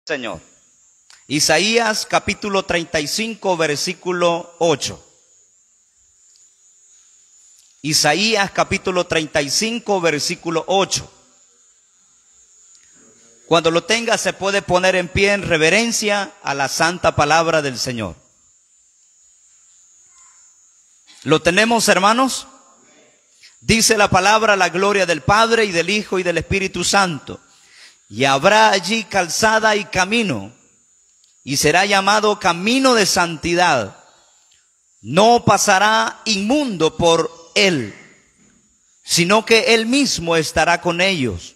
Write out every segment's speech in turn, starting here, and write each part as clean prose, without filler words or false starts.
Señor. Isaías capítulo 35, versículo 8. Isaías capítulo 35, versículo 8. Cuando lo tenga se puede poner en pie en reverencia a la santa palabra del Señor. ¿Lo tenemos, hermanos? Dice la palabra: la gloria del Padre y del Hijo y del Espíritu Santo. Y habrá allí calzada y camino, y será llamado camino de santidad. No pasará inmundo por él, sino que él mismo estará con ellos.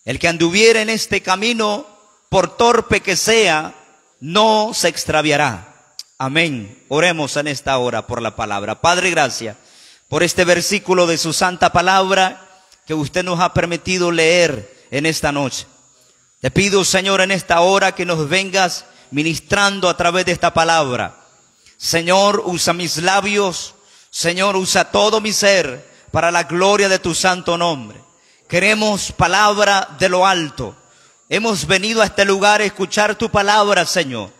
El que anduviere en este camino, por torpe que sea, no se extraviará. Amén. Oremos en esta hora por la palabra. Padre, gracias por este versículo de su santa palabra que usted nos ha permitido leer en esta noche. Te pido, Señor, en esta hora que nos vengas ministrando a través de esta palabra. Señor, usa mis labios. Señor, usa todo mi ser para la gloria de tu santo nombre. Queremos palabra de lo alto. Hemos venido a este lugar a escuchar tu palabra, Señor.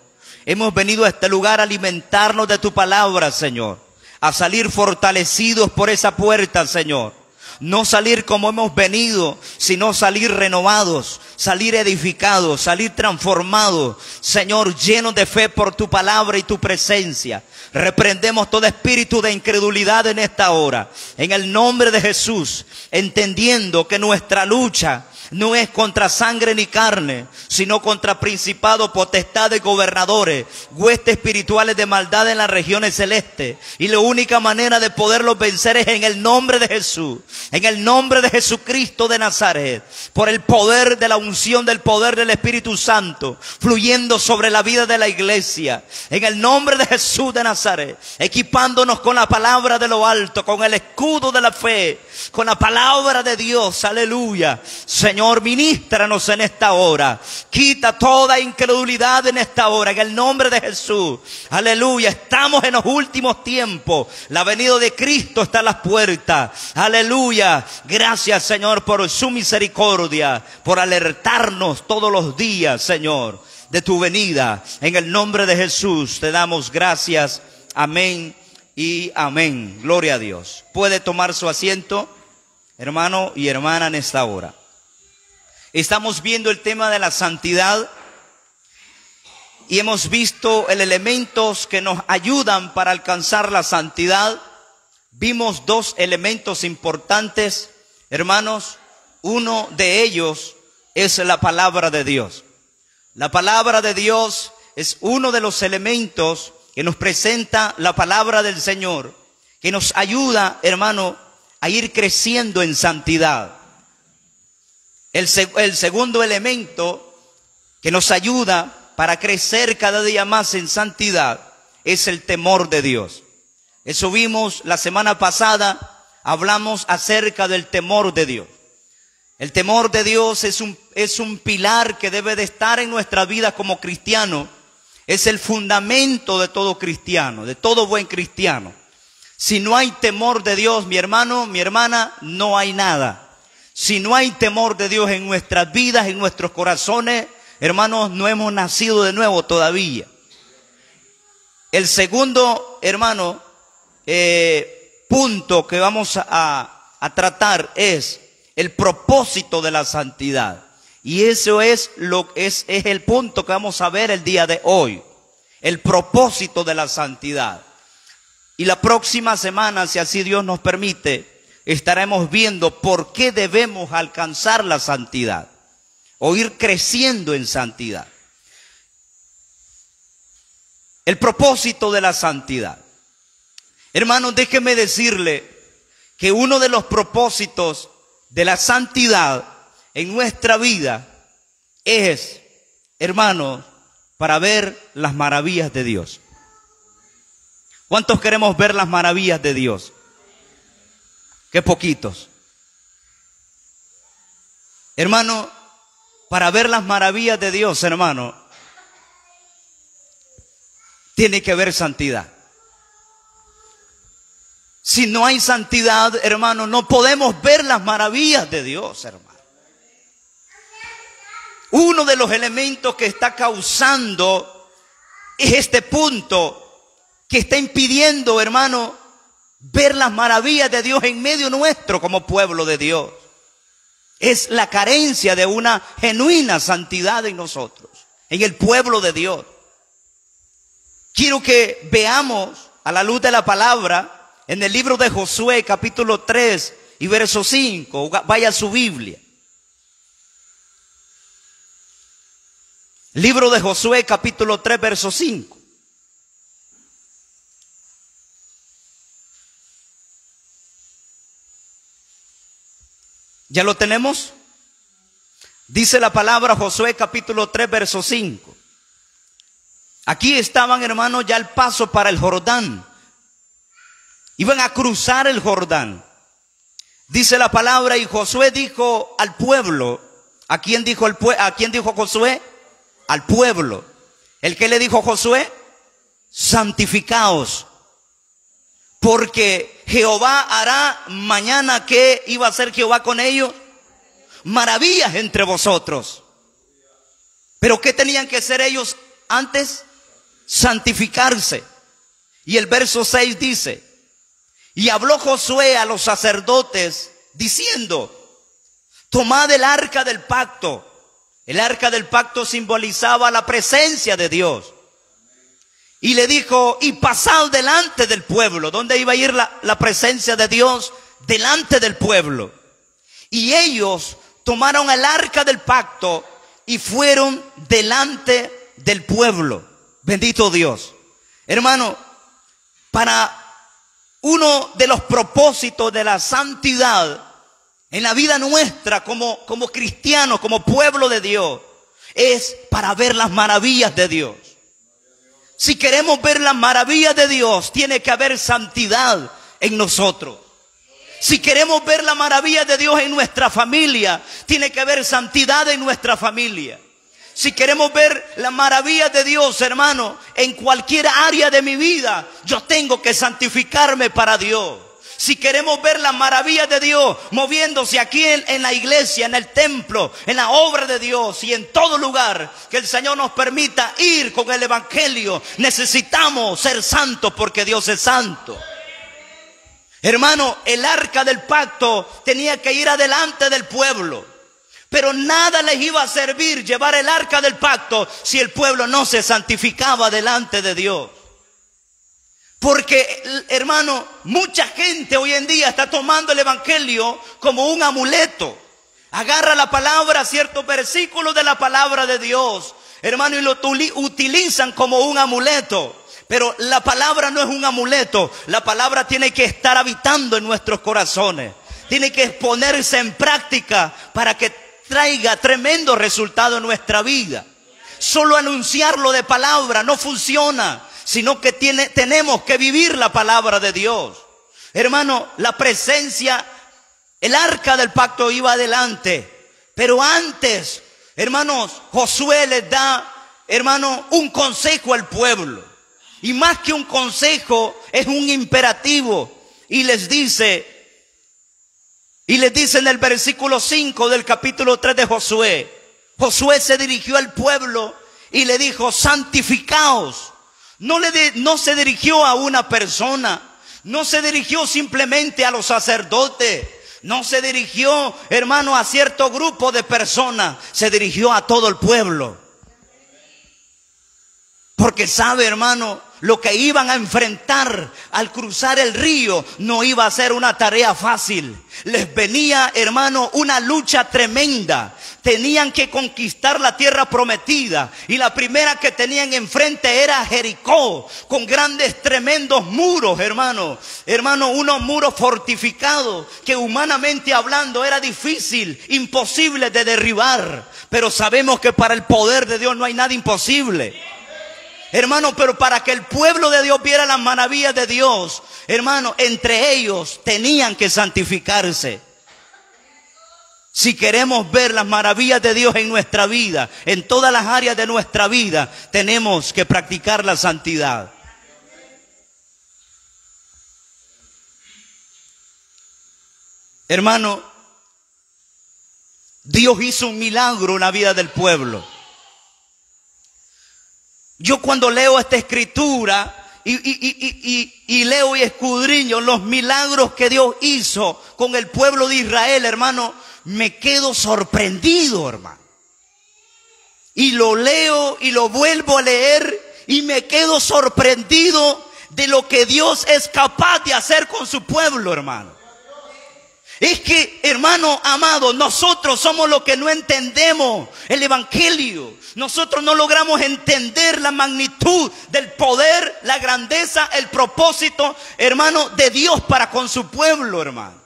Hemos venido a este lugar a alimentarnos de tu palabra, Señor. A salir fortalecidos por esa puerta, Señor. No salir como hemos venido, sino salir renovados, salir edificados, salir transformados, Señor, llenos de fe por tu palabra y tu presencia. Reprendemos todo espíritu de incredulidad en esta hora, en el nombre de Jesús, entendiendo que nuestra lucha no es contra sangre ni carne, sino contra principados, potestades, gobernadores, huestes espirituales de maldad en las regiones celestes. Y la única manera de poderlos vencer es en el nombre de Jesús, en el nombre de Jesucristo de Nazaret, por el poder de la unción del poder del Espíritu Santo, fluyendo sobre la vida de la iglesia, en el nombre de Jesús de Nazaret, equipándonos con la palabra de lo alto, con el escudo de la fe, con la palabra de Dios. Aleluya. Señor, ministranos en esta hora. Quita toda incredulidad en esta hora, en el nombre de Jesús. Aleluya. Estamos en los últimos tiempos. La venida de Cristo está a las puertas. Aleluya. Gracias, Señor, por su misericordia, por alertarnos todos los días, Señor, de tu venida. En el nombre de Jesús te damos gracias. Amén y amén. Gloria a Dios. Puede tomar su asiento, hermano y hermana, en esta hora. Estamos viendo el tema de la santidad y hemos visto los elementos que nos ayudan para alcanzar la santidad. Vimos dos elementos importantes, hermanos. Uno de ellos es la palabra de Dios. La palabra de Dios es uno de los elementos que nos presenta la palabra del Señor, que nos ayuda, hermano, a ir creciendo en santidad. El segundo elemento que nos ayuda para crecer cada día más en santidad es el temor de Dios. Eso vimos la semana pasada, hablamos acerca del temor de Dios. El temor de Dios es un pilar que debe de estar en nuestra vida como cristiano. Es el fundamento de todo cristiano, de todo buen cristiano. Si no hay temor de Dios, mi hermano, mi hermana, no hay nada. Si no hay temor de Dios en nuestras vidas, en nuestros corazones, hermanos, no hemos nacido de nuevo todavía. El segundo, hermano, punto que vamos a tratar es el propósito de la santidad. Y eso es el punto que vamos a ver el día de hoy. El propósito de la santidad. Y la próxima semana, si así Dios nos permite, estaremos viendo por qué debemos alcanzar la santidad o ir creciendo en santidad. El propósito de la santidad. Hermanos, déjenme decirle que uno de los propósitos de la santidad en nuestra vida es, hermanos, para ver las maravillas de Dios. ¿Cuántos queremos ver las maravillas de Dios? Qué poquitos. Hermano, para ver las maravillas de Dios, hermano, tiene que haber santidad. Si no hay santidad, hermano, no podemos ver las maravillas de Dios, hermano. uno de los elementos que está causando es este punto que está impidiendo, hermano, ver las maravillas de Dios en medio nuestro como pueblo de Dios. Es la carencia de una genuina santidad en nosotros, en el pueblo de Dios. Quiero que veamos a la luz de la palabra en el libro de Josué, capítulo 3 y verso 5. Vaya a su Biblia. Libro de Josué, capítulo 3, verso 5. ¿Ya lo tenemos? Dice la palabra Josué capítulo 3 verso 5. Aquí estaban, hermanos, ya al paso para el Jordán. Iban a cruzar el Jordán. Dice la palabra, y Josué dijo al pueblo. ¿A quién dijo Josué? Al pueblo. ¿El qué le dijo Josué? Santificaos, porque Jehová hará mañana. ¿Qué iba a hacer Jehová con ellos? Maravillas entre vosotros. ¿Pero qué tenían que hacer ellos antes? Santificarse. Y el verso 6 dice, y habló Josué a los sacerdotes diciendo, tomad el arca del pacto. El arca del pacto simbolizaba la presencia de Dios. Y le dijo, y pasad delante del pueblo. ¿Dónde iba a ir la presencia de Dios? Delante del pueblo. Y ellos tomaron el arca del pacto y fueron delante del pueblo. Bendito Dios. Hermano, para uno de los propósitos de la santidad en la vida nuestra como cristianos, como pueblo de Dios, es para ver las maravillas de Dios. Si queremos ver las maravillas de Dios, tiene que haber santidad en nosotros. Si queremos ver las maravillas de Dios en nuestra familia, tiene que haber santidad en nuestra familia. Si queremos ver las maravillas de Dios, hermano, en cualquier área de mi vida, yo tengo que santificarme para Dios. Si queremos ver las maravillas de Dios moviéndose aquí en la iglesia, en el templo, en la obra de Dios y en todo lugar que el Señor nos permita ir con el evangelio, necesitamos ser santos porque Dios es santo. Hermano, el arca del pacto tenía que ir adelante del pueblo, pero nada les iba a servir llevar el arca del pacto si el pueblo no se santificaba delante de Dios. Porque, hermano, mucha gente hoy en día está tomando el evangelio como un amuleto. Agarra la palabra, ciertos versículos de la palabra de Dios, hermano, y lo utilizan como un amuleto. Pero la palabra no es un amuleto. La palabra tiene que estar habitando en nuestros corazones. Tiene que ponerse en práctica para que traiga tremendo resultado en nuestra vida. Solo anunciarlo de palabra no funciona, sino que tenemos que vivir la palabra de Dios. Hermano, la presencia, el arca del pacto iba adelante, pero antes, hermanos, Josué les da, hermano, un consejo al pueblo. Y más que un consejo, es un imperativo. Y les dice en el versículo 5 del capítulo 3 de Josué, Josué se dirigió al pueblo y le dijo, santificaos. No se dirigió a una persona, no se dirigió simplemente a los sacerdotes, no se dirigió, hermano, a cierto grupo de personas, se dirigió a todo el pueblo. Porque sabe, hermano, lo que iban a enfrentar al cruzar el río no iba a ser una tarea fácil. Les venía, hermano, una lucha tremenda. Tenían que conquistar la tierra prometida. Y la primera que tenían enfrente era Jericó, con grandes, tremendos muros, hermano. Hermano, unos muros fortificados que humanamente hablando era difícil, imposible de derribar. Pero sabemos que para el poder de Dios no hay nada imposible. Hermano, pero para que el pueblo de Dios viera las maravillas de Dios, hermano, entre ellos tenían que santificarse. Si queremos ver las maravillas de Dios en nuestra vida, en todas las áreas de nuestra vida, tenemos que practicar la santidad. Hermano, Dios hizo un milagro en la vida del pueblo. Yo cuando leo esta escritura y leo y escudriño los milagros que Dios hizo con el pueblo de Israel, hermano, me quedo sorprendido, hermano. Y lo leo y lo vuelvo a leer y me quedo sorprendido de lo que Dios es capaz de hacer con su pueblo, hermano. Es que, hermano amado, nosotros somos los que no entendemos el evangelio. Nosotros no logramos entender la magnitud del poder, la grandeza, el propósito, hermano, de Dios para con su pueblo, hermano.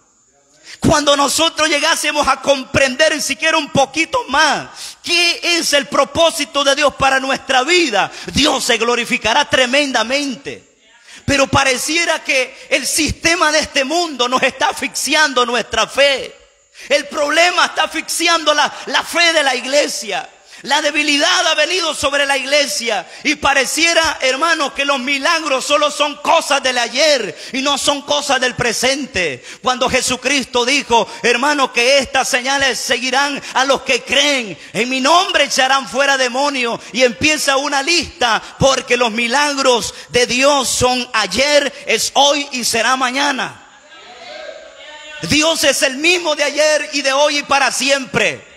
Cuando nosotros llegásemos a comprender siquiera un poquito más qué es el propósito de Dios para nuestra vida, Dios se glorificará tremendamente. Pero pareciera que el sistema de este mundo nos está asfixiando nuestra fe. El problema está asfixiando la fe de la iglesia. La debilidad ha venido sobre la iglesia y pareciera, hermano, que los milagros solo son cosas del ayer y no son cosas del presente. Cuando Jesucristo dijo, hermano, que estas señales seguirán a los que creen, en mi nombre echarán fuera demonios, y empieza una lista, porque los milagros de Dios son ayer, es hoy y será mañana. Dios es el mismo de ayer y de hoy y para siempre.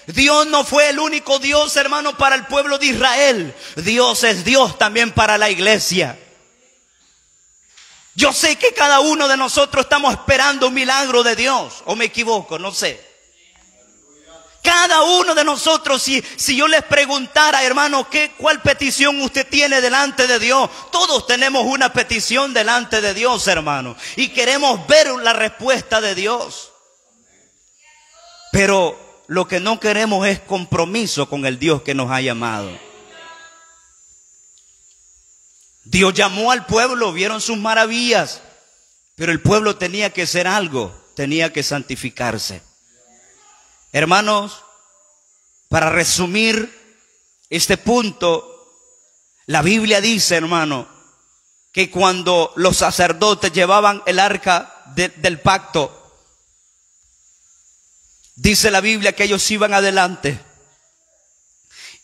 Dios no fue el único Dios, hermano, para el pueblo de Israel. Dios es Dios también para la iglesia. Yo sé que cada uno de nosotros estamos esperando un milagro de Dios. ¿O me equivoco? No sé. Cada uno de nosotros, si yo les preguntara, hermano, ¿cuál petición usted tiene delante de Dios? Todos tenemos una petición delante de Dios, hermano. Y queremos ver la respuesta de Dios. Pero lo que no queremos es compromiso con el Dios que nos ha llamado. Dios llamó al pueblo, vieron sus maravillas, pero el pueblo tenía que hacer algo, tenía que santificarse. Hermanos, para resumir este punto, la Biblia dice, hermano, que cuando los sacerdotes llevaban el arca del pacto, dice la Biblia que ellos iban adelante.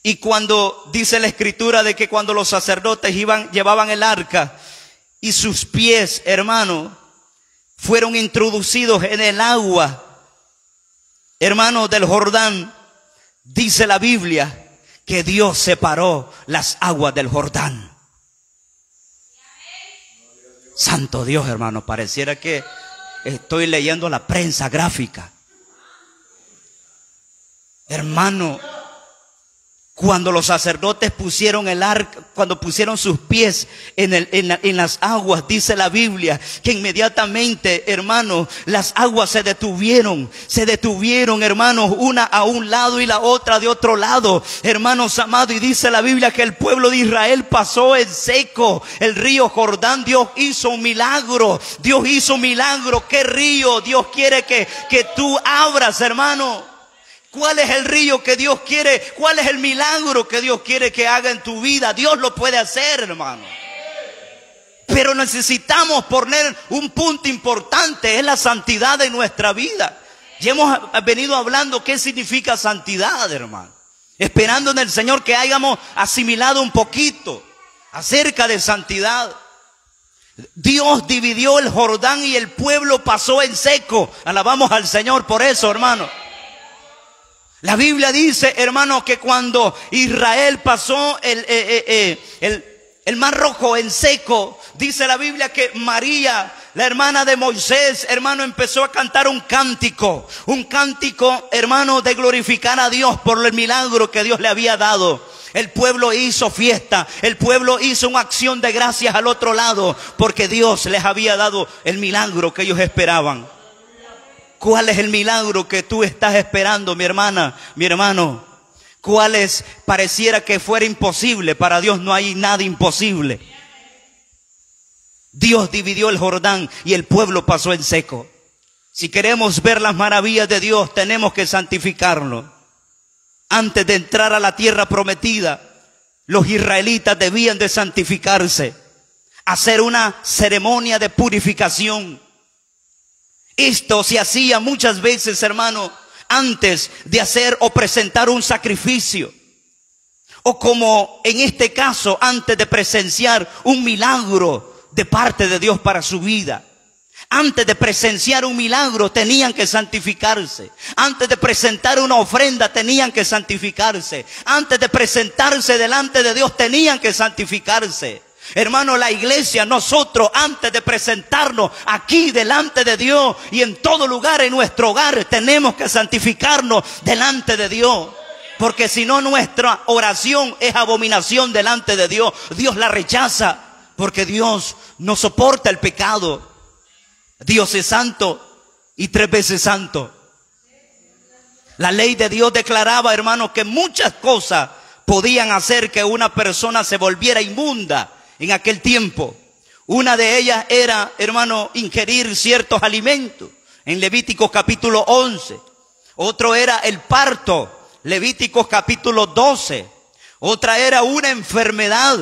Y cuando dice la escritura de que cuando los sacerdotes llevaban el arca y sus pies, hermano, fueron introducidos en el agua, hermano, del Jordán, dice la Biblia que Dios separó las aguas del Jordán. Santo Dios, hermano, pareciera que estoy leyendo la prensa gráfica. Hermano, cuando los sacerdotes pusieron el arca, cuando pusieron sus pies en las aguas, dice la Biblia que inmediatamente, hermano, las aguas se detuvieron, hermanos, una a un lado y la otra de otro lado, hermanos amados, y dice la Biblia que el pueblo de Israel pasó en seco el río Jordán. Dios hizo un milagro, Dios hizo un milagro. ¿Qué río Dios quiere que tú abras, hermano? ¿Cuál es el río que Dios quiere? ¿Cuál es el milagro que Dios quiere que haga en tu vida? Dios lo puede hacer, hermano. Pero necesitamos poner un punto importante, es la santidad de nuestra vida. Ya hemos venido hablando qué significa santidad, hermano. Esperando en el Señor que hayamos asimilado un poquito acerca de santidad. Dios dividió el Jordán y el pueblo pasó en seco. Alabamos al Señor por eso, hermano. La Biblia dice, hermano, que cuando Israel pasó el mar rojo en seco, dice la Biblia que María, la hermana de Moisés, hermano, empezó a cantar un cántico, hermano, de glorificar a Dios por el milagro que Dios le había dado. El pueblo hizo fiesta, el pueblo hizo una acción de gracias al otro lado, porque Dios les había dado el milagro que ellos esperaban. ¿Cuál es el milagro que tú estás esperando, mi hermana, mi hermano? ¿Cuál es? Pareciera que fuera imposible. Para Dios no hay nada imposible. Dios dividió el Jordán y el pueblo pasó en seco. Si queremos ver las maravillas de Dios, tenemos que santificarlo. Antes de entrar a la tierra prometida, los israelitas debían de santificarse, hacer una ceremonia de purificación. Esto se hacía muchas veces, hermano, antes de hacer o presentar un sacrificio. O como en este caso, antes de presenciar un milagro de parte de Dios para su vida. Antes de presenciar un milagro tenían que santificarse. Antes de presentar una ofrenda tenían que santificarse. Antes de presentarse delante de Dios tenían que santificarse. Hermano, la iglesia, nosotros antes de presentarnos aquí delante de Dios y en todo lugar en nuestro hogar tenemos que santificarnos delante de Dios. Porque si no, nuestra oración es abominación delante de Dios. Dios la rechaza porque Dios no soporta el pecado. Dios es santo y 3 veces santo. La ley de Dios declaraba, hermanos, que muchas cosas podían hacer que una persona se volviera inmunda en aquel tiempo. Una de ellas era, hermano, ingerir ciertos alimentos, en Levíticos capítulo 11. Otro era el parto, Levíticos capítulo 12. Otra era una enfermedad,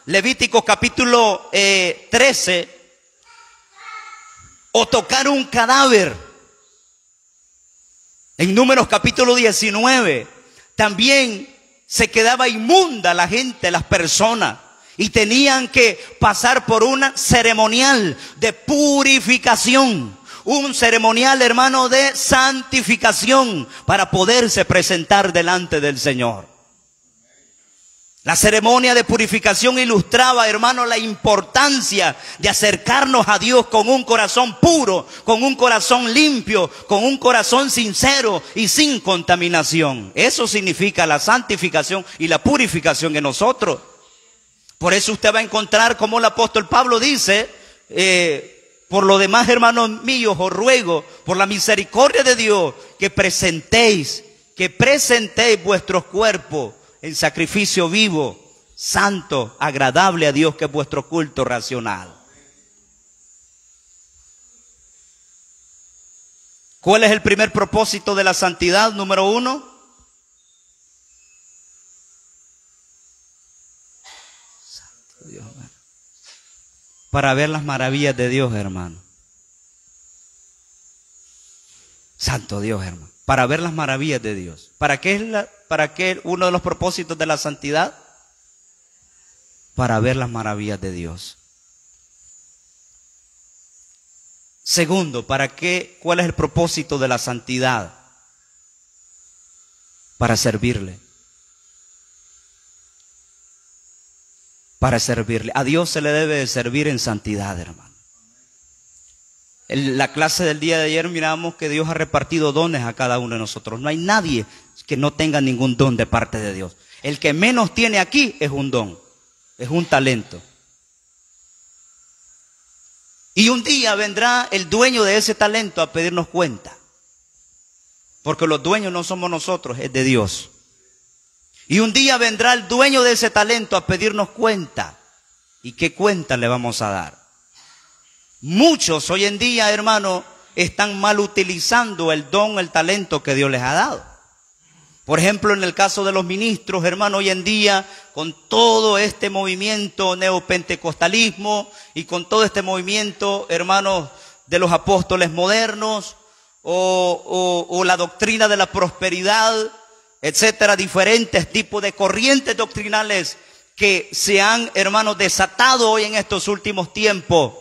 Levíticos capítulo 13. O tocar un cadáver. En Números capítulo 19 también se quedaba inmunda la gente, las personas, y tenían que pasar por una ceremonial de purificación, un ceremonial, hermano, de santificación para poderse presentar delante del Señor. La ceremonia de purificación ilustraba, hermano, la importancia de acercarnos a Dios con un corazón puro, con un corazón limpio, con un corazón sincero y sin contaminación. Eso significa la santificación y la purificación en nosotros. Por eso usted va a encontrar como el apóstol Pablo dice, por lo demás, hermanos míos, os ruego por la misericordia de Dios que presentéis vuestros cuerpos en sacrificio vivo, santo, agradable a Dios, que es vuestro culto racional. ¿Cuál es el primer propósito de la santidad? Número 1. Santo Dios, hermano. Para ver las maravillas de Dios, hermano. Santo Dios, hermano. Para ver las maravillas de Dios. ¿Para qué uno de los propósitos de la santidad? Para ver las maravillas de Dios. Segundo, ¿cuál es el propósito de la santidad? Para servirle. Para servirle. A Dios se le debe de servir en santidad, hermano. En la clase del día de ayer miramos que Dios ha repartido dones a cada uno de nosotros. No hay nadie que no tenga ningún don de parte de Dios. El que menos tiene aquí es un don, es un talento. Y un día vendrá el dueño de ese talento a pedirnos cuenta. Porque los dueños no somos nosotros, es de Dios. Y un día vendrá el dueño de ese talento a pedirnos cuenta. ¿Y qué cuenta le vamos a dar? Muchos hoy en día, hermano, están mal utilizando el don, el talento que Dios les ha dado. Por ejemplo, en el caso de los ministros, hermano, hoy en día, con todo este movimiento neopentecostalismo y con todo este movimiento, hermanos, de los apóstoles modernos o la doctrina de la prosperidad, etcétera, diferentes tipos de corrientes doctrinales que se han, hermanos, desatado hoy en estos últimos tiempos.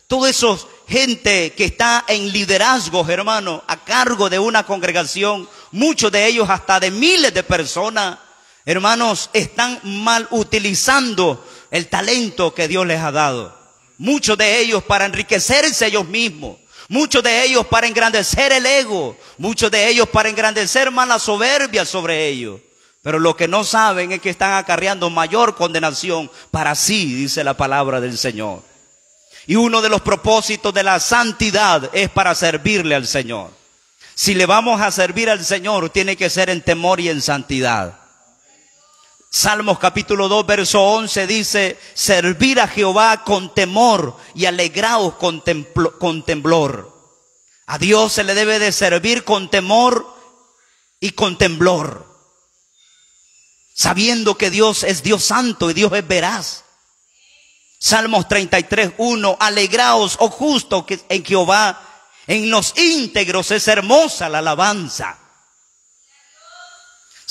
Todo eso, gente que está en liderazgos, hermano, a cargo de una congregación, muchos de ellos hasta de miles de personas, hermanos, están mal utilizando el talento que Dios les ha dado. Muchos de ellos para enriquecerse ellos mismos, muchos de ellos para engrandecer el ego, muchos de ellos para engrandecer más la soberbia sobre ellos. Pero lo que no saben es que están acarreando mayor condenación para sí, dice la palabra del Señor. Y uno de los propósitos de la santidad es para servirle al Señor. Si le vamos a servir al Señor, tiene que ser en temor y en santidad. Salmos capítulo 2, verso 11 dice, servir a Jehová con temor y alegraos con temblor. A Dios se le debe de servir con temor y con temblor, sabiendo que Dios es Dios santo y Dios es veraz. Salmos 33, 1, alegraos, oh justo, en Jehová, en los íntegros es hermosa la alabanza.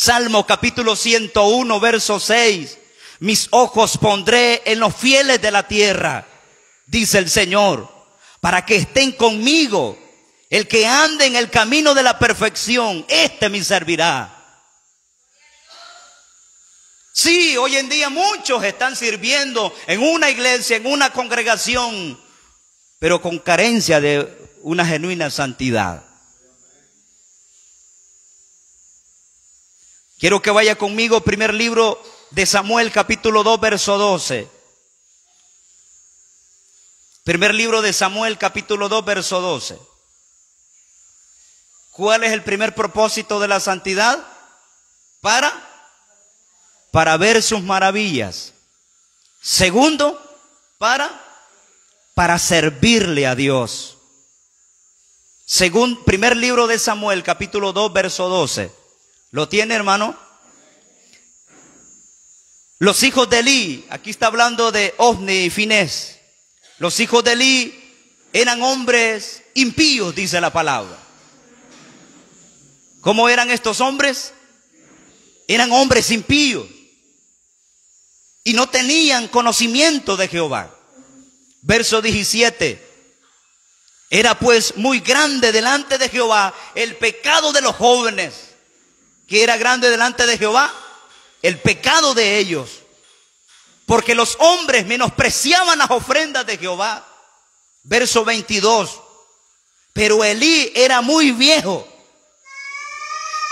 Salmo capítulo 101, verso 6. Mis ojos pondré en los fieles de la tierra, dice el Señor, para que estén conmigo. El que ande en el camino de la perfección, este me servirá. Sí, hoy en día muchos están sirviendo en una iglesia, en una congregación, pero con carencia de una genuina santidad. Quiero que vaya conmigo, primer libro de Samuel, capítulo 2, verso 12. Primer libro de Samuel, capítulo 2, verso 12. ¿Cuál es el primer propósito de la santidad? Para ver sus maravillas. Segundo, para servirle a Dios. Según primer libro de Samuel, capítulo 2, verso 12. ¿Lo tiene, hermano? Los hijos de Elí, aquí está hablando de Ofni y Finés. Los hijos de Elí eran hombres impíos, dice la palabra. ¿Cómo eran estos hombres? Eran hombres impíos y no tenían conocimiento de Jehová. Verso 17. Era pues muy grande delante de Jehová el pecado de los jóvenes. ¿Qué era grande delante de Jehová? El pecado de ellos. Porque los hombres menospreciaban las ofrendas de Jehová. Verso 22. Pero Elí era muy viejo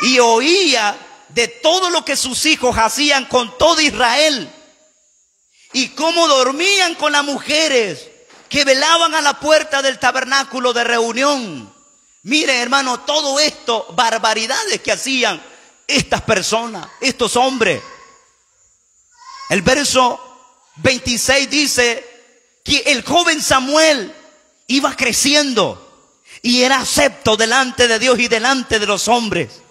y oía de todo lo que sus hijos hacían con todo Israel, y cómo dormían con las mujeres que velaban a la puerta del tabernáculo de reunión. Mire, hermano, todo esto, barbaridades que hacían estas personas, estos hombres. El verso 26 dice que el joven Samuel iba creciendo y era acepto delante de Dios y delante de los hombres.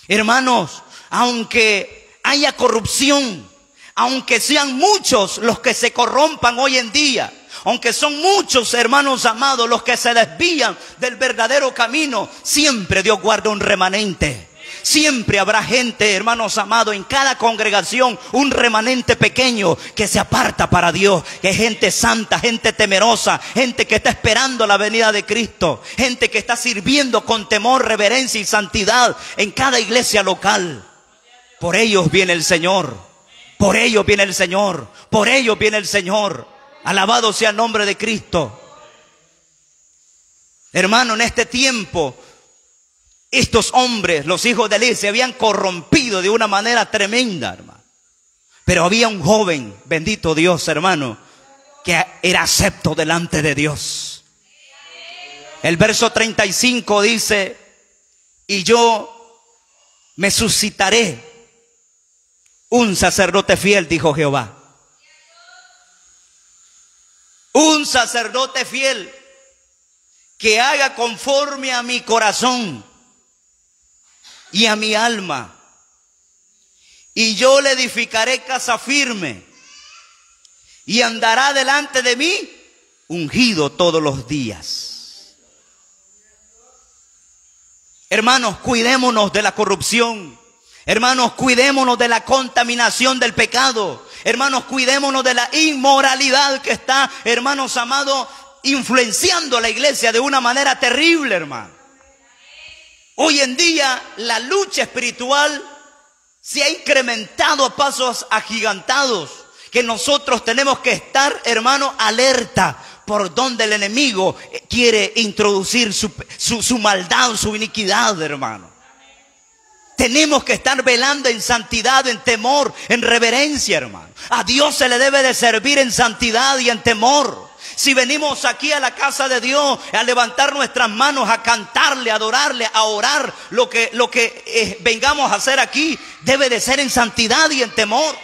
Hermanos, aunque haya corrupción, aunque sean muchos los que se corrompan hoy en día, aunque son muchos, hermanos amados, los que se desvían del verdadero camino, siempre Dios guarda un remanente. Siempre habrá gente, hermanos amados, en cada congregación, un remanente pequeño que se aparta para Dios, que es gente santa, gente temerosa, gente que está esperando la venida de Cristo, gente que está sirviendo con temor, reverencia y santidad en cada iglesia local. Por ellos viene el Señor, por ellos viene el Señor, por ellos viene el Señor. Alabado sea el nombre de Cristo. Hermano, en este tiempo, estos hombres, los hijos de Elí, se habían corrompido de una manera tremenda, hermano. Pero había un joven, bendito Dios, hermano, que era acepto delante de Dios. El verso 35 dice: y yo me suscitaré un sacerdote fiel, dijo Jehová. Un sacerdote fiel que haga conforme a mi corazón y a mi alma, y yo le edificaré casa firme, y andará delante de mí ungido todos los días. Hermanos, cuidémonos de la corrupción. Hermanos, cuidémonos de la contaminación del pecado. Hermanos, cuidémonos de la inmoralidad que está, hermanos amados, influenciando a la iglesia de una manera terrible, hermano. Hoy en día la lucha espiritual se ha incrementado a pasos agigantados, que nosotros tenemos que estar, hermano, alerta por donde el enemigo quiere introducir su maldad, su iniquidad, hermano. Tenemos que estar velando en santidad, en temor, en reverencia, hermano. A Dios se le debe de servir en santidad y en temor. Si venimos aquí a la casa de Dios a levantar nuestras manos, a cantarle, a adorarle, a orar, lo que vengamos a hacer aquí debe de ser en santidad y en temor.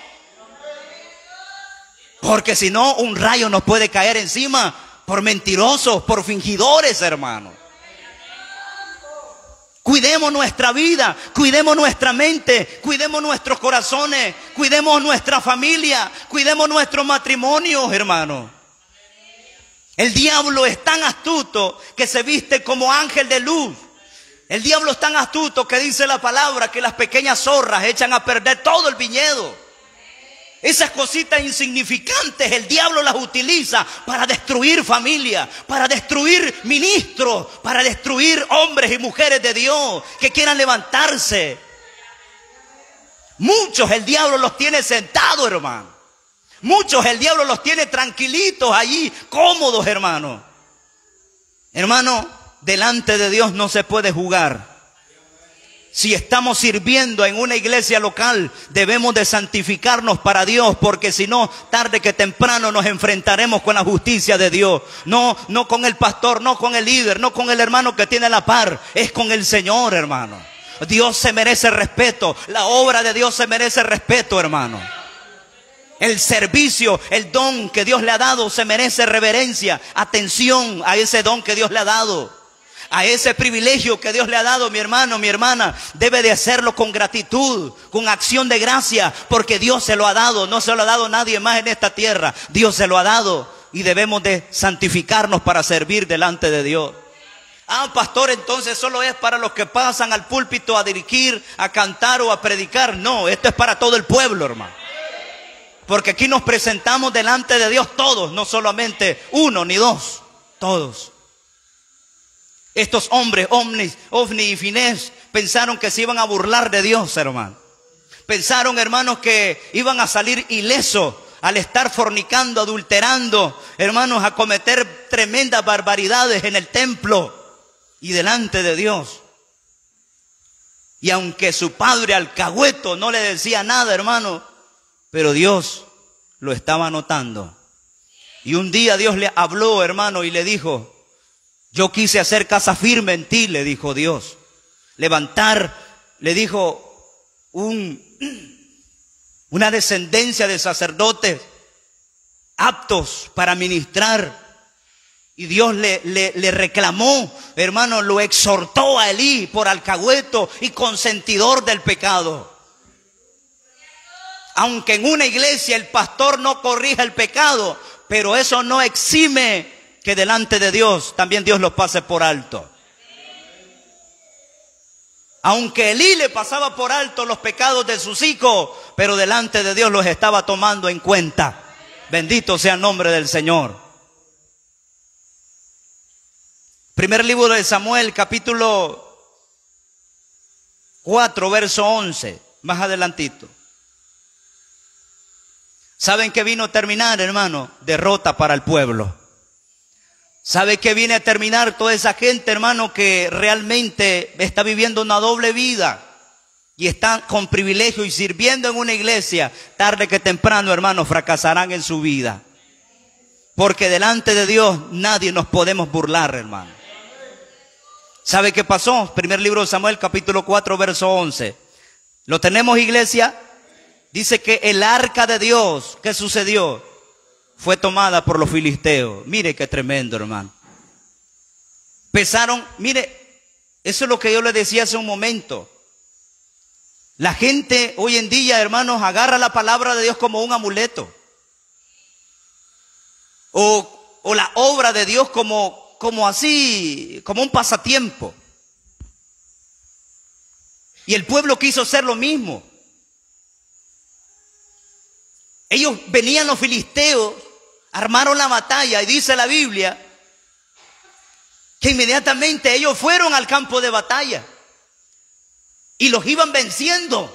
Porque si no, un rayo nos puede caer encima por mentirosos, por fingidores, hermano. Cuidemos nuestra vida, cuidemos nuestra mente, cuidemos nuestros corazones, cuidemos nuestra familia, cuidemos nuestros matrimonios, hermano. El diablo es tan astuto que se viste como ángel de luz, El diablo es tan astuto que dice la palabra que las pequeñas zorras echan a perder todo el viñedo. Esas cositas insignificantes el diablo las utiliza para destruir familia, para destruir ministros, para destruir hombres y mujeres de Dios que quieran levantarse. Muchos el diablo los tiene sentados, hermano. Muchos el diablo los tiene tranquilitos allí, cómodos, hermano. Hermano, delante de Dios no se puede jugar. Si estamos sirviendo en una iglesia local, debemos de santificarnos para Dios, porque si no, tarde que temprano nos enfrentaremos con la justicia de Dios. No con el pastor, no con el líder, no con el hermano que tiene la par, es con el Señor, hermano. Dios se merece respeto, la obra de Dios se merece respeto, hermano. El servicio, el don que Dios le ha dado se merece reverencia, atención a ese don que Dios le ha dado. A ese privilegio que Dios le ha dado, mi hermano, mi hermana, debe de hacerlo con gratitud, con acción de gracia, porque Dios se lo ha dado, no se lo ha dado nadie más en esta tierra, Dios se lo ha dado y debemos de santificarnos para servir delante de Dios. Ah, pastor, entonces solo es para los que pasan al púlpito a dirigir, a cantar o a predicar. No, esto es para todo el pueblo, hermano. Porque aquí nos presentamos delante de Dios todos, no solamente uno ni dos, todos. Estos hombres, Ofni y Finés, pensaron que se iban a burlar de Dios, hermano. Pensaron, hermanos, que iban a salir ilesos al estar fornicando, adulterando, hermanos, a cometer tremendas barbaridades en el templo y delante de Dios. Y aunque su padre alcahueto no le decía nada, hermano, pero Dios lo estaba notando. Y un día Dios le habló, hermano, y le dijo: yo quise hacer casa firme en ti, le dijo Dios. Levantar, le dijo, una descendencia de sacerdotes aptos para ministrar. Y Dios le reclamó, hermano, lo exhortó a Elí por alcahueto y consentidor del pecado. Aunque en una iglesia el pastor no corrija el pecado, pero eso no exime que delante de Dios también Dios los pase por alto. Aunque Elí le pasaba por alto los pecados de sus hijos, pero delante de Dios los estaba tomando en cuenta. Bendito sea el nombre del Señor. Primer libro de Samuel, capítulo 4, verso 11, más adelantito. ¿Saben qué vino a terminar, hermano? Derrota para el pueblo. ¿Sabe qué viene a terminar toda esa gente, hermano, que realmente está viviendo una doble vida y están con privilegio y sirviendo en una iglesia? Tarde que temprano, hermano, fracasarán en su vida. Porque delante de Dios nadie nos podemos burlar, hermano. ¿Sabe qué pasó? Primer libro de Samuel, capítulo 4, verso 11. ¿Lo tenemos, iglesia? Dice que el arca de Dios, ¿qué sucedió? Fue tomada por los filisteos. Mire qué tremendo, hermano. Pensaron, mire, eso es lo que yo le decía hace un momento. La gente hoy en día, hermanos, agarra la palabra de Dios como un amuleto. O la obra de Dios como así, como un pasatiempo. Y el pueblo quiso hacer lo mismo. Ellos venían los filisteos, armaron la batalla y dice la Biblia que inmediatamente ellos fueron al campo de batalla y los iban venciendo.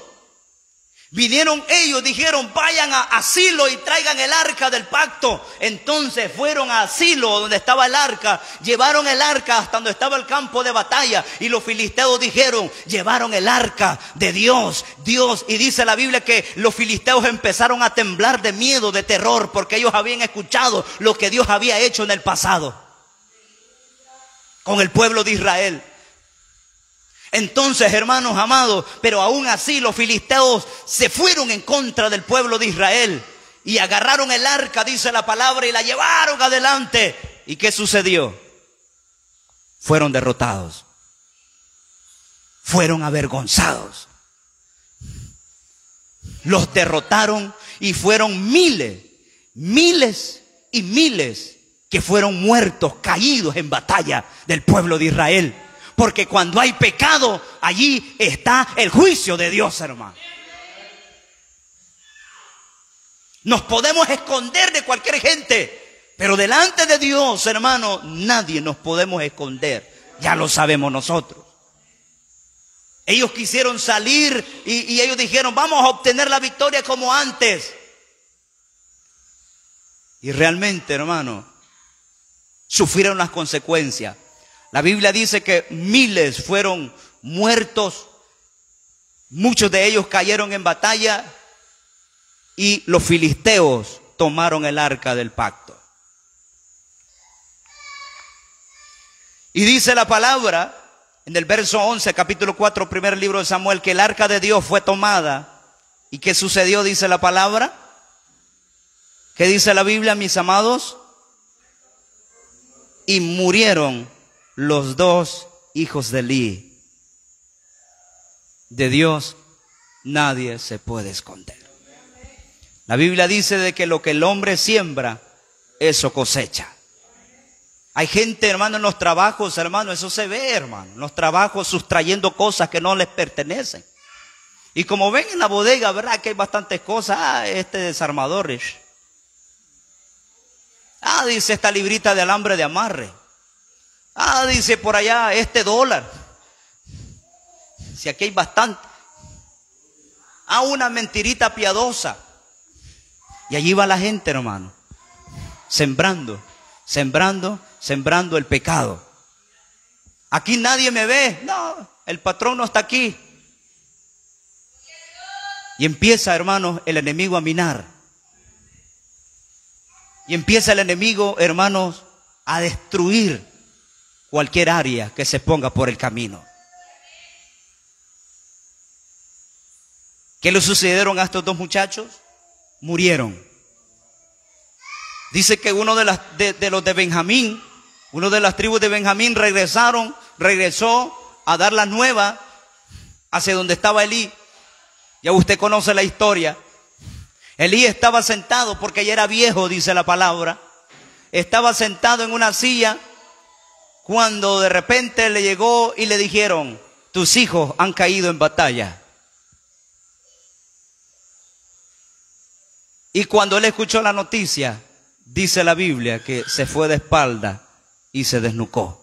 Vinieron ellos, dijeron: vayan a Silo y traigan el arca del pacto. Entonces fueron a Silo, donde estaba el arca, llevaron el arca hasta donde estaba el campo de batalla. Y los filisteos dijeron: llevaron el arca de Dios. Y dice la Biblia que los filisteos empezaron a temblar de miedo, de terror, porque ellos habían escuchado lo que Dios había hecho en el pasado con el pueblo de Israel. Entonces, hermanos amados, pero aún así los filisteos se fueron en contra del pueblo de Israel y agarraron el arca, dice la palabra, y la llevaron adelante. ¿Y qué sucedió? Fueron derrotados, fueron avergonzados. Los derrotaron y fueron miles y miles que fueron muertos, caídos en batalla del pueblo de Israel. Porque cuando hay pecado, allí está el juicio de Dios, hermano. Nos podemos esconder de cualquier gente, pero delante de Dios, hermano, nadie nos podemos esconder. Ya lo sabemos nosotros. Ellos quisieron salir y ellos dijeron, vamos a obtener la victoria como antes. Y realmente, hermano, sufrieron las consecuencias. La Biblia dice que miles fueron muertos, muchos de ellos cayeron en batalla y los filisteos tomaron el arca del pacto. Y dice la palabra en el verso 11, capítulo 4, primer libro de Samuel, que el arca de Dios fue tomada. ¿Y qué sucedió? Dice la palabra. ¿Qué dice la Biblia, mis amados? Y murieron los dos hijos de Eli. De Dios nadie se puede esconder. La Biblia dice de que lo que el hombre siembra, eso cosecha. Hay gente, hermano, en los trabajos, hermano, eso se ve, hermano, en los trabajos sustrayendo cosas que no les pertenecen. Y como ven en la bodega, ¿verdad? Que hay bastantes cosas. Este desarmador es. Dice esta librita de alambre de amarre. Dice por allá este dólar. Si aquí hay bastante. Una mentirita piadosa. Y allí va la gente, hermano. Sembrando el pecado. Aquí nadie me ve. No, el patrón no está aquí. Y empieza, hermanos, el enemigo a minar. Y empieza el enemigo, hermanos, a destruir cualquier área que se ponga por el camino. ¿Qué le sucedieron a estos dos muchachos? Murieron. Dice que uno de los de Benjamín, uno de las tribus de Benjamín regresó a dar la nueva hacia donde estaba Elí. Ya usted conoce la historia. Elí estaba sentado porque ya era viejo, dice la palabra. Estaba sentado en una silla cuando de repente le llegó y le dijeron: tus hijos han caído en batalla. Y cuando él escuchó la noticia, dice la Biblia que se fue de espalda y se desnucó.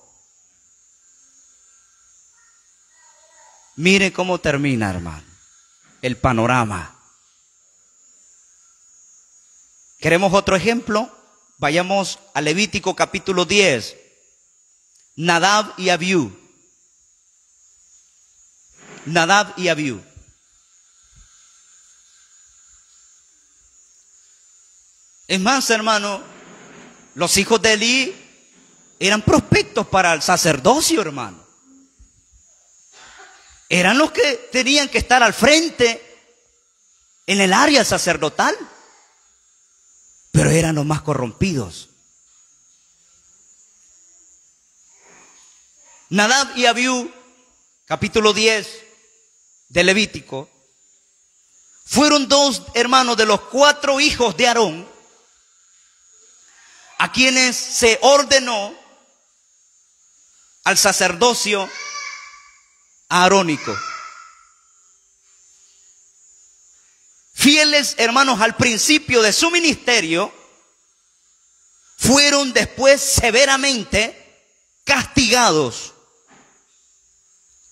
Mire cómo termina, hermano, el panorama. ¿Queremos otro ejemplo? Vayamos a Levítico capítulo 10. Nadab y Abiú. Nadab y Abiú. Es más, hermano, los hijos de Elí eran prospectos para el sacerdocio, hermano. Eran los que tenían que estar al frente en el área sacerdotal. Pero eran los más corrompidos. Nadab y Abiú, capítulo 10 de Levítico, fueron dos hermanos de los 4 hijos de Aarón, a quienes se ordenó al sacerdocio arónico. Fieles, hermanos, al principio de su ministerio, fueron después severamente castigados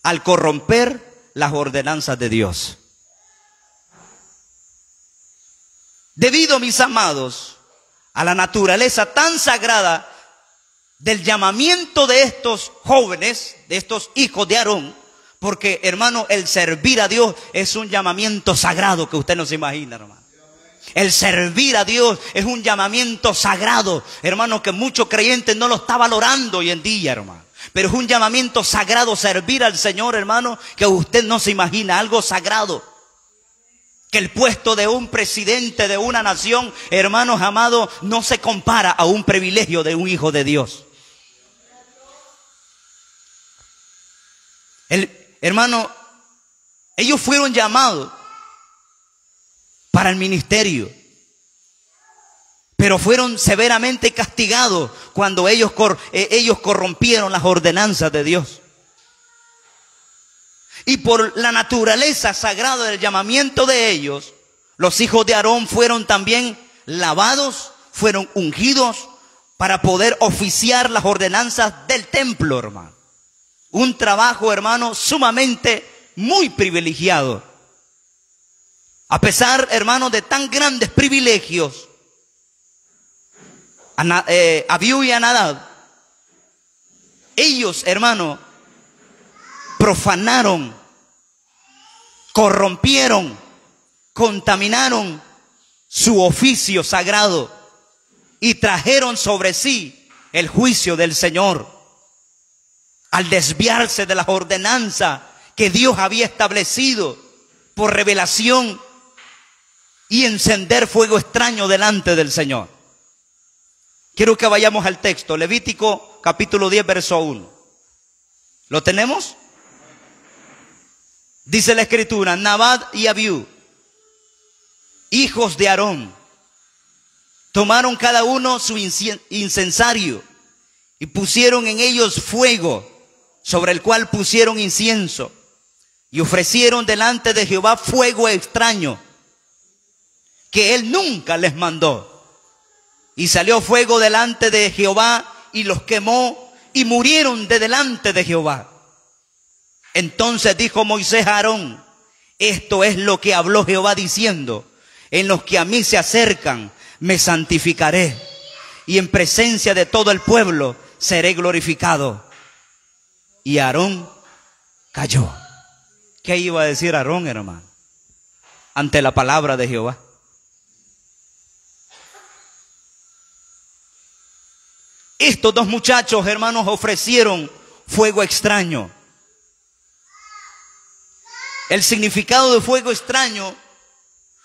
al corromper las ordenanzas de Dios. Debido, mis amados, a la naturaleza tan sagrada del llamamiento de estos jóvenes, de estos hijos de Aarón, porque, hermano, el servir a Dios es un llamamiento sagrado que usted no se imagina, hermano. El servir a Dios es un llamamiento sagrado, hermano, que muchos creyentes no lo están valorando hoy en día, hermano. Pero es un llamamiento sagrado servir al Señor, hermano, que usted no se imagina, algo sagrado. Que el puesto de un presidente de una nación, hermanos amados, no se compara a un privilegio de un hijo de Dios. Hermano, ellos fueron llamados para el ministerio, pero fueron severamente castigados cuando ellos corrompieron las ordenanzas de Dios. Y por la naturaleza sagrada del llamamiento de ellos, los hijos de Aarón fueron también lavados, fueron ungidos para poder oficiar las ordenanzas del templo, hermano. Un trabajo, hermano, sumamente muy privilegiado. A pesar, hermano, de tan grandes privilegios, Abiú y Nadab, ellos, hermano, profanaron, corrompieron, contaminaron su oficio sagrado y trajeron sobre sí el juicio del Señor al desviarse de las ordenanzas que Dios había establecido por revelación y encender fuego extraño delante del Señor. Quiero que vayamos al texto, Levítico capítulo 10, verso 1. ¿Lo tenemos? Dice la Escritura: Nadab y Abiú, hijos de Aarón, tomaron cada uno su incensario y pusieron en ellos fuego, sobre el cual pusieron incienso, y ofrecieron delante de Jehová fuego extraño, que él nunca les mandó. Y salió fuego delante de Jehová y los quemó, y murieron de delante de Jehová. Entonces dijo Moisés a Aarón: esto es lo que habló Jehová diciendo: en los que a mí se acercan me santificaré, y en presencia de todo el pueblo seré glorificado. Y Aarón cayó. ¿Qué iba a decir Aarón, hermano, ante la palabra de Jehová? Estos dos muchachos, hermanos, ofrecieron fuego extraño. El significado de fuego extraño,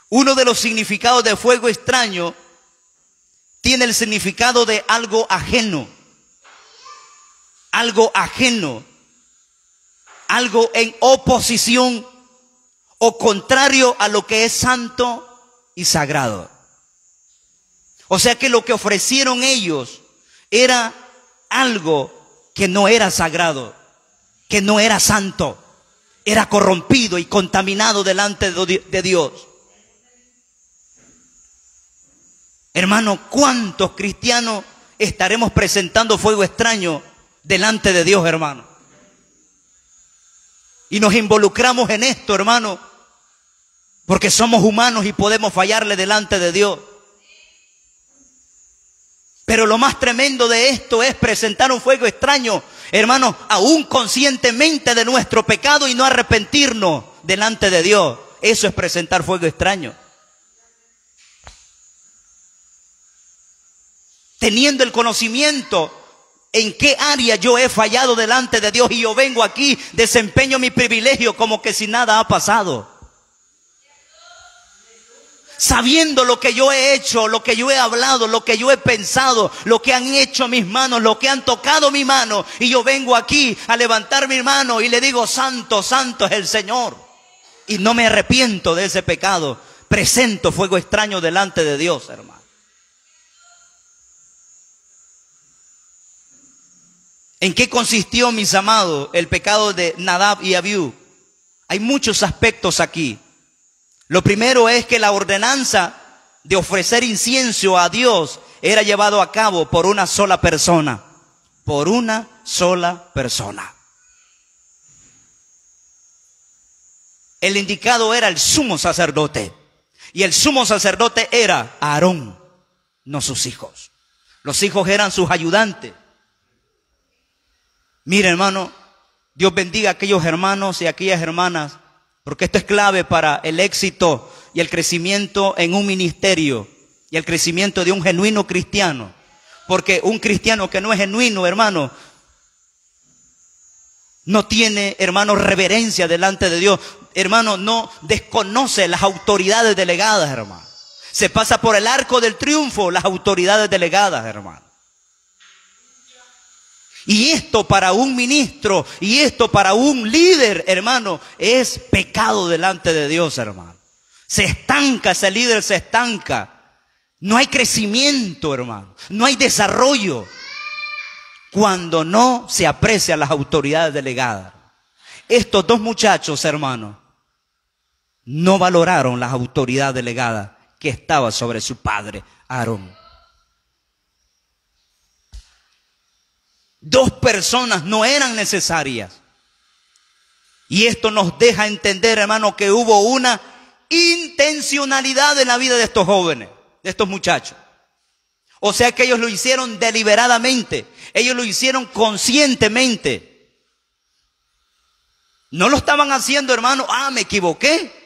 uno de los significados de fuego extraño, tiene el significado de algo ajeno. Algo ajeno. Algo en oposición o contrario a lo que es santo y sagrado. O sea que lo que ofrecieron ellos era algo que no era sagrado, que no era santo, era corrompido y contaminado delante de Dios. Hermano, ¿cuántos cristianos estaremos presentando fuego extraño delante de Dios, hermano? Y nos involucramos en esto, hermano, porque somos humanos y podemos fallarle delante de Dios. Pero lo más tremendo de esto es presentar un fuego extraño, hermano, aún conscientemente de nuestro pecado y no arrepentirnos delante de Dios. Eso es presentar fuego extraño. Teniendo el conocimiento en qué área yo he fallado delante de Dios, y yo vengo aquí, desempeño mi privilegio como que si nada ha pasado. Sabiendo lo que yo he hecho, lo que yo he hablado, lo que yo he pensado, lo que han hecho mis manos, lo que han tocado mi mano, y yo vengo aquí a levantar mi mano y le digo: santo, santo es el Señor, y no me arrepiento de ese pecado. Presento fuego extraño delante de Dios, hermano. ¿En qué consistió, mis amados, el pecado de Nadab y Abiú? Hay muchos aspectos aquí. Lo primero es que la ordenanza de ofrecer incienso a Dios era llevado a cabo por una sola persona. Por una sola persona. El indicado era el sumo sacerdote. Y el sumo sacerdote era Aarón, no sus hijos. Los hijos eran sus ayudantes. Mire, hermano, Dios bendiga a aquellos hermanos y a aquellas hermanas, porque esto es clave para el éxito y el crecimiento en un ministerio y el crecimiento de un genuino cristiano. Porque un cristiano que no es genuino, hermano, no tiene, hermano, reverencia delante de Dios. Hermano, no desconoce las autoridades delegadas, hermano. Se pasa por el arco del triunfo las autoridades delegadas, hermano. Y esto para un ministro, y esto para un líder, hermano, es pecado delante de Dios, hermano. Se estanca, ese líder se estanca. No hay crecimiento, hermano. No hay desarrollo cuando no se aprecian las autoridades delegadas. estos dos muchachos, hermanos, no valoraron la autoridad delegada que estaba sobre su padre, Aarón. Dos personas no eran necesarias. Y esto nos deja entender, hermano, que hubo una intencionalidad en la vida de estos jóvenes, de estos muchachos. O sea que ellos lo hicieron deliberadamente, ellos lo hicieron conscientemente. No lo estaban haciendo, hermano, me equivoqué.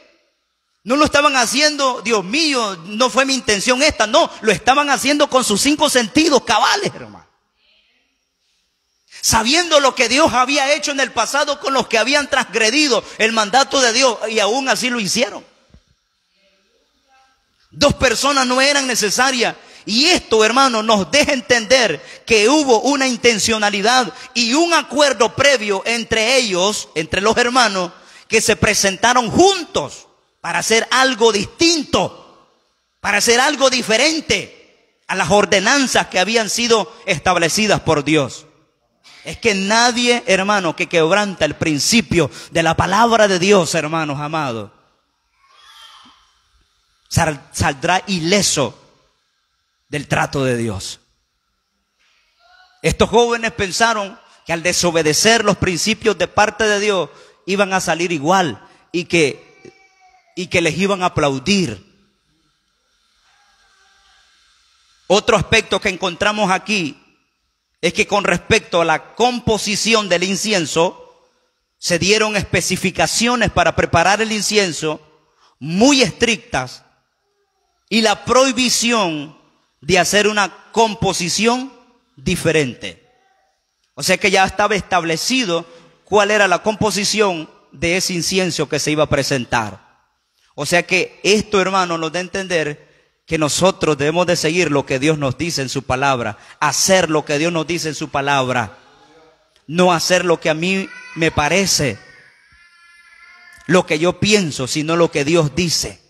No lo estaban haciendo, Dios mío, no fue mi intención esta. No, lo estaban haciendo con sus 5 sentidos cabales, hermano. Sabiendo lo que Dios había hecho en el pasado con los que habían transgredido el mandato de Dios, y aún así lo hicieron. Dos personas no eran necesarias. Y esto, hermano, nos deja entender que hubo una intencionalidad y un acuerdo previo entre ellos, entre los hermanos, que se presentaron juntos para hacer algo distinto, para hacer algo diferente a las ordenanzas que habían sido establecidas por Dios. Es que nadie, hermano, que quebranta el principio de la palabra de Dios, hermanos amados, saldrá ileso del trato de Dios. Estos jóvenes pensaron que al desobedecer los principios de parte de Dios iban a salir igual y que les iban a aplaudir. Otro aspecto que encontramos aquí es que con respecto a la composición del incienso, se dieron especificaciones para preparar el incienso muy estrictas y la prohibición de hacer una composición diferente. O sea que ya estaba establecido cuál era la composición de ese incienso que se iba a presentar. O sea que esto, hermano, nos da a entender que nosotros debemos de seguir lo que Dios nos dice en su palabra, hacer lo que Dios nos dice en su palabra, no hacer lo que a mí me parece, lo que yo pienso, sino lo que Dios dice.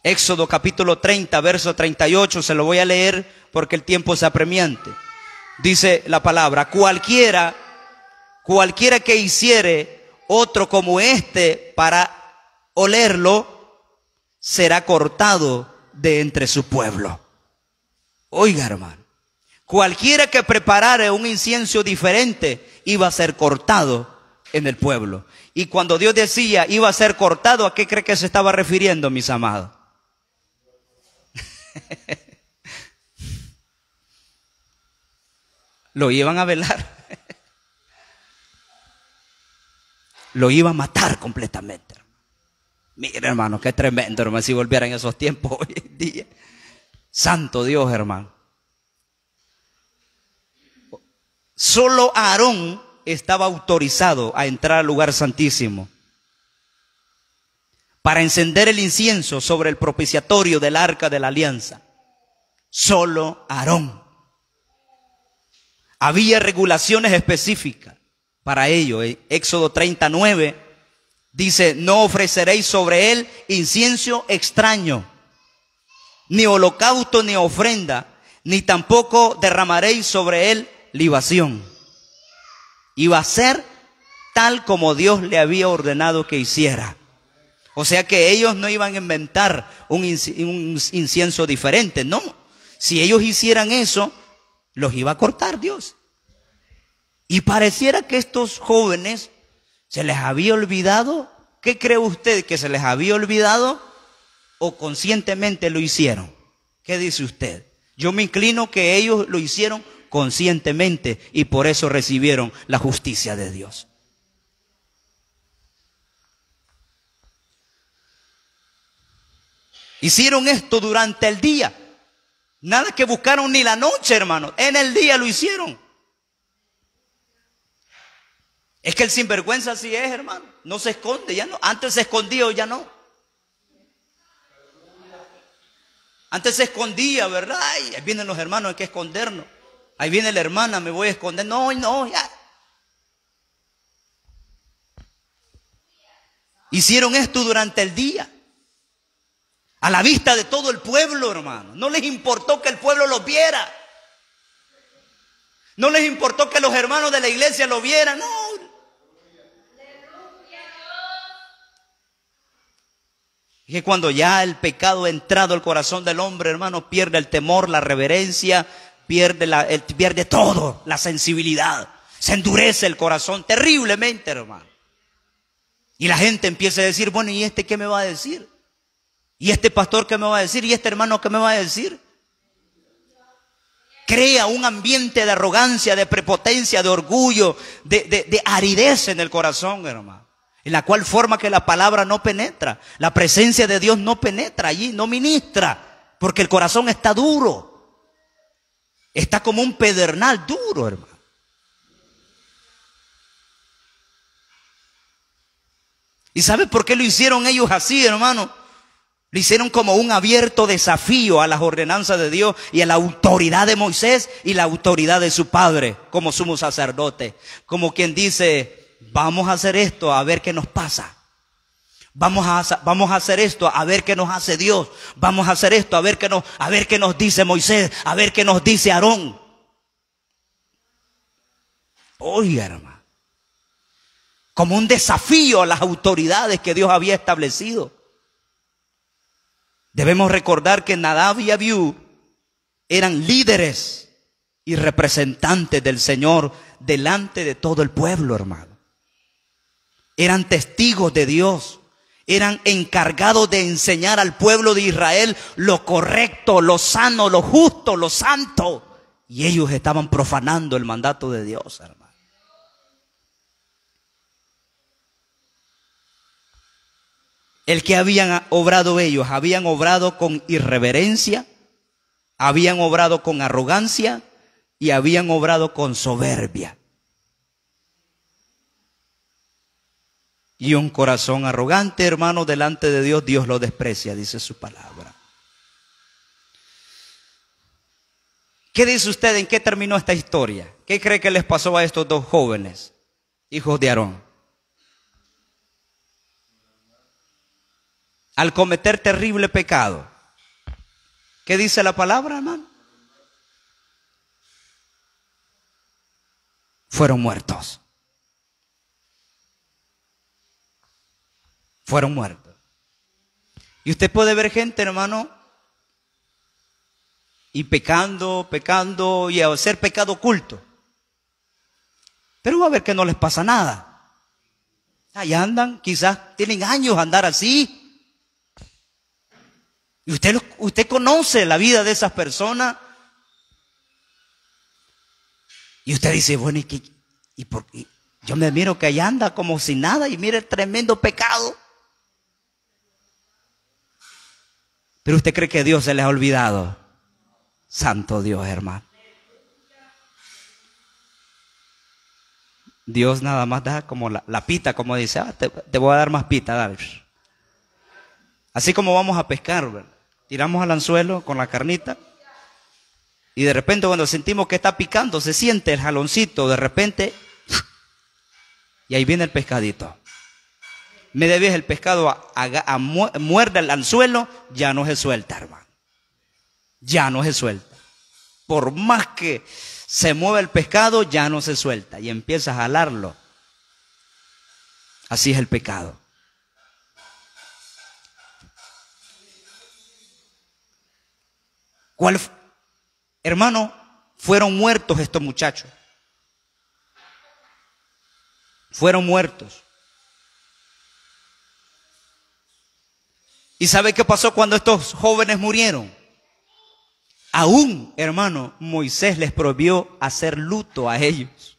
Éxodo capítulo 30, verso 38, se lo voy a leer porque el tiempo es apremiante. Dice la palabra: cualquiera que hiciere otro como este para olerlo, será cortado de entre su pueblo. Oiga, hermano, cualquiera que preparare un incienso diferente iba a ser cortado en el pueblo. Y cuando Dios decía iba a ser cortado, ¿a qué cree que se estaba refiriendo, mis amados? Lo iban a velar. Lo iban a matar completamente. Mira, hermano, qué tremendo, hermano, si volvieran esos tiempos hoy en día. Santo Dios, hermano. Solo Aarón estaba autorizado a entrar al lugar santísimo para encender el incienso sobre el propiciatorio del arca de la alianza. Solo Aarón. Había regulaciones específicas para ello. Éxodo 39 dice: no ofreceréis sobre él incienso extraño, ni holocausto ni ofrenda, ni tampoco derramaréis sobre él libación. Iba a ser tal como Dios le había ordenado que hiciera. O sea que ellos no iban a inventar un incienso diferente, no. Si ellos hicieran eso, los iba a cortar Dios. Y pareciera que estos jóvenes se les había olvidado. ¿Qué cree usted? ¿Que se les había olvidado o conscientemente lo hicieron? ¿Qué dice usted? Yo me inclino que ellos lo hicieron conscientemente y por eso recibieron la justicia de Dios. Hicieron esto durante el día. Nada que buscaron ni la noche, hermano. En el día lo hicieron. Es que el sinvergüenza así es, hermano. No se esconde, ya no. Antes se escondía, hoy ya no. Antes se escondía, ¿verdad? Ay, ahí vienen los hermanos, hay que escondernos. Ahí viene la hermana, me voy a esconder. No, no, ya. Hicieron esto durante el día. A la vista de todo el pueblo, hermano. No les importó que el pueblo los viera. No les importó que los hermanos de la iglesia lo vieran. No. Es que cuando ya el pecado ha entrado al corazón del hombre, hermano, pierde el temor, la reverencia, pierde todo, la sensibilidad. Se endurece el corazón terriblemente, hermano. Y la gente empieza a decir, bueno, ¿y este qué me va a decir? ¿Y este pastor qué me va a decir? ¿Y este hermano qué me va a decir? Crea un ambiente de arrogancia, de prepotencia, de orgullo, de aridez en el corazón, hermano. En la cual forma que la palabra no penetra. La presencia de Dios no penetra allí, no ministra. Porque el corazón está duro. Está como un pedernal duro, hermano. ¿Y sabe por qué lo hicieron ellos así, hermano? Lo hicieron como un abierto desafío a las ordenanzas de Dios y a la autoridad de Moisés y la autoridad de su padre como sumo sacerdote. Como quien dice, vamos a hacer esto a ver qué nos pasa. Vamos a hacer esto a ver qué nos hace Dios. Vamos a hacer esto a ver qué nos dice Moisés, a ver qué nos dice Aarón. Oiga, hermano. Como un desafío a las autoridades que Dios había establecido. Debemos recordar que Nadab y Abiú eran líderes y representantes del Señor delante de todo el pueblo, hermano. Eran testigos de Dios. Eran encargados de enseñar al pueblo de Israel lo correcto, lo sano, lo justo, lo santo. Y ellos estaban profanando el mandato de Dios, hermano. El que habían obrado ellos, habían obrado con irreverencia, habían obrado con arrogancia y habían obrado con soberbia. Y un corazón arrogante, hermano, delante de Dios, Dios lo desprecia, dice su palabra. ¿Qué dice usted? ¿En qué terminó esta historia? ¿Qué cree que les pasó a estos dos jóvenes, hijos de Aarón? Al cometer terrible pecado. ¿Qué dice la palabra, hermano? Fueron muertos. Fueron muertos. Y usted puede ver gente, hermano, y pecando y hacer pecado oculto. Pero va a ver que no les pasa nada. Ahí andan, quizás tienen años andar así. Y usted conoce la vida de esas personas. Y usted dice, bueno, ¿y yo me miro que allá anda como si nada y mire el tremendo pecado? Pero usted cree que Dios se les ha olvidado. Santo Dios, hermano. Dios nada más da como la pita, como dice, te voy a dar más pita, dale. Así como vamos a pescar, ¿verdad? Tiramos al anzuelo con la carnita y de repente cuando sentimos que está picando, se siente el jaloncito, de repente, y ahí viene el pescadito. Media vez el pescado muerde el anzuelo, ya no se suelta, hermano. Ya no se suelta. Por más que se mueva el pescado, ya no se suelta y empieza a jalarlo. Así es el pecado. Hermano, fueron muertos estos muchachos. Fueron muertos. ¿Y sabe qué pasó cuando estos jóvenes murieron? Aún, hermano, Moisés les prohibió hacer luto a ellos.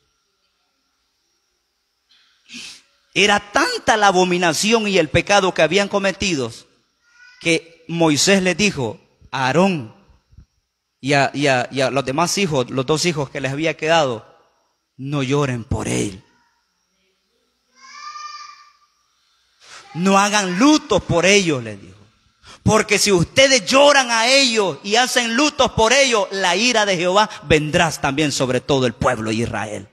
Era tanta la abominación y el pecado que habían cometido que Moisés les dijo a Aarón y a los demás hijos, los dos hijos que les había quedado, no lloren por él. No hagan lutos por ellos, les dijo. Porque si ustedes lloran a ellos y hacen lutos por ellos, la ira de Jehová vendrá también sobre todo el pueblo de Israel.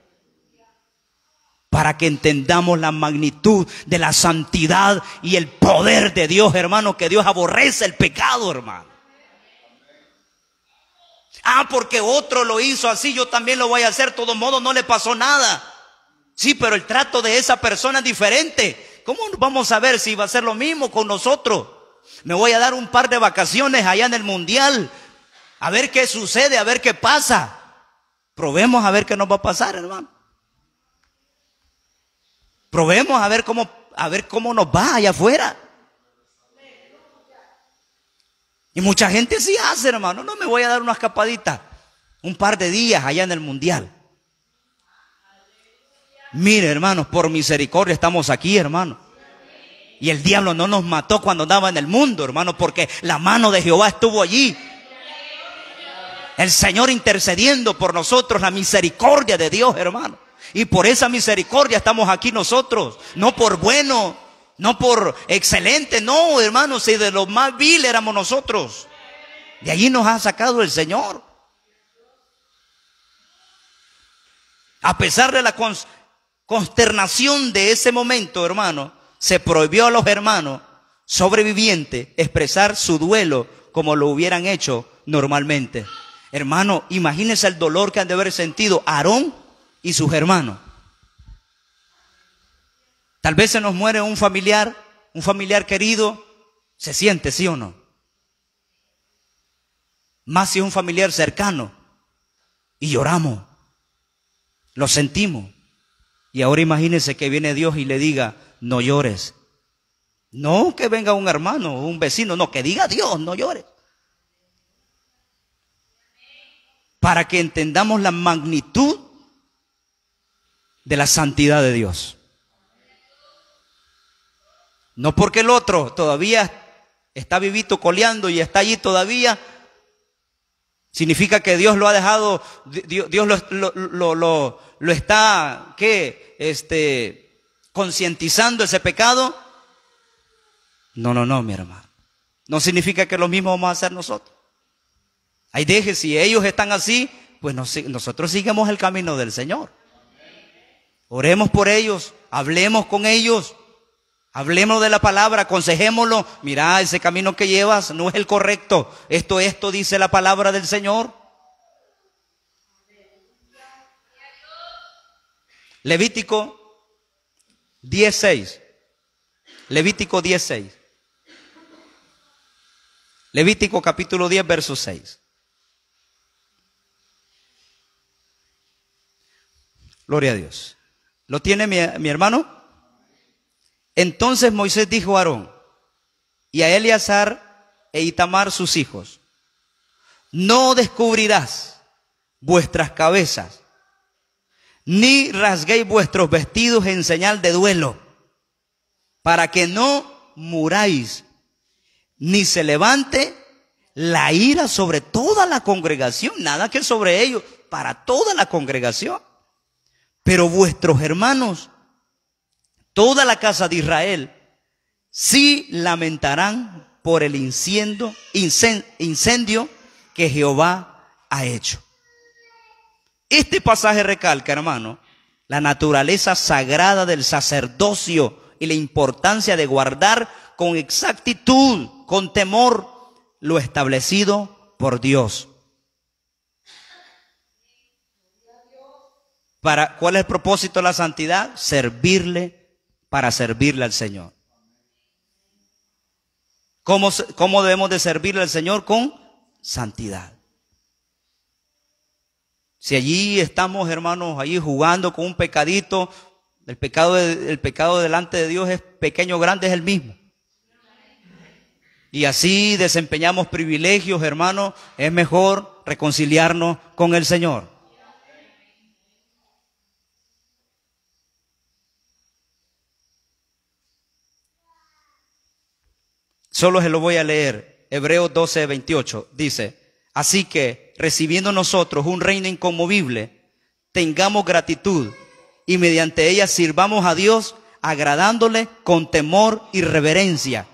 Para que entendamos la magnitud de la santidad y el poder de Dios, hermano, que Dios aborrece el pecado, hermano. Porque otro lo hizo así, yo también lo voy a hacer, de todo modo no le pasó nada. Sí, pero el trato de esa persona es diferente. ¿Cómo vamos a ver si va a ser lo mismo con nosotros? Me voy a dar un par de vacaciones allá en el mundial. A ver qué sucede, a ver qué pasa. Probemos a ver qué nos va a pasar, hermano. Probemos a ver cómo nos va allá afuera. Y mucha gente sí hace, hermano. No, me voy a dar una escapadita, un par de días allá en el mundial. Mire, hermanos, por misericordia estamos aquí, hermano. Y el diablo no nos mató cuando andaba en el mundo, hermano, porque la mano de Jehová estuvo allí. El Señor intercediendo por nosotros, la misericordia de Dios, hermano. Y por esa misericordia estamos aquí nosotros. No por bueno, no por excelente, no, hermano, si de lo más vil éramos nosotros. De allí nos ha sacado el Señor. A pesar de la consternación de ese momento, hermano, se prohibió a los hermanos sobrevivientes expresar su duelo como lo hubieran hecho normalmente. Hermano, imagínense el dolor que han de haber sentido Aarón y sus hermanos. Tal vez se nos muere un familiar querido, se siente, ¿sí o no? Más si es un familiar cercano, y lloramos, lo sentimos. Y ahora imagínense que viene Dios y le diga, no llores. No que venga un hermano, un vecino, no, que diga Dios, no llores. Para que entendamos la magnitud de la santidad de Dios. No porque el otro todavía está vivito coleando y está allí todavía, significa que Dios lo ha dejado, Dios lo está, concientizando ese pecado. No, mi hermano. No significa que lo mismo vamos a hacer nosotros. Ahí deje, si ellos están así, pues nosotros sigamos el camino del Señor. Oremos por ellos, hablemos con ellos, hablemos de la palabra, aconsejémoslo. Mira, ese camino que llevas no es el correcto. Esto dice la palabra del Señor. Levítico 10:6. Levítico 10:6. Levítico capítulo 10, verso 6. Gloria a Dios. ¿Lo tiene mi hermano? Entonces Moisés dijo a Aarón y a Eleazar e Itamar sus hijos: no descubrirás vuestras cabezas, ni rasguéis vuestros vestidos en señal de duelo, para que no muráis, ni se levante la ira sobre toda la congregación, nada que sobre ellos, para toda la congregación. Pero vuestros hermanos, toda la casa de Israel, sí lamentarán por el incendio que Jehová ha hecho. Este pasaje recalca, hermano, la naturaleza sagrada del sacerdocio y la importancia de guardar con exactitud, con temor, lo establecido por Dios. ¿Cuál es el propósito de la santidad? Para servirle al Señor. ¿Cómo debemos de servirle al Señor? Con santidad. Si allí estamos, hermanos, allí jugando con un pecadito, el pecado delante de Dios es pequeño o grande, es el mismo. Y así desempeñamos privilegios, hermanos, es mejor reconciliarnos con el Señor. Solo se lo voy a leer. Hebreos 12:28 dice: así que, recibiendo nosotros un reino inconmovible, tengamos gratitud y mediante ella sirvamos a Dios, agradándole con temor y reverencia,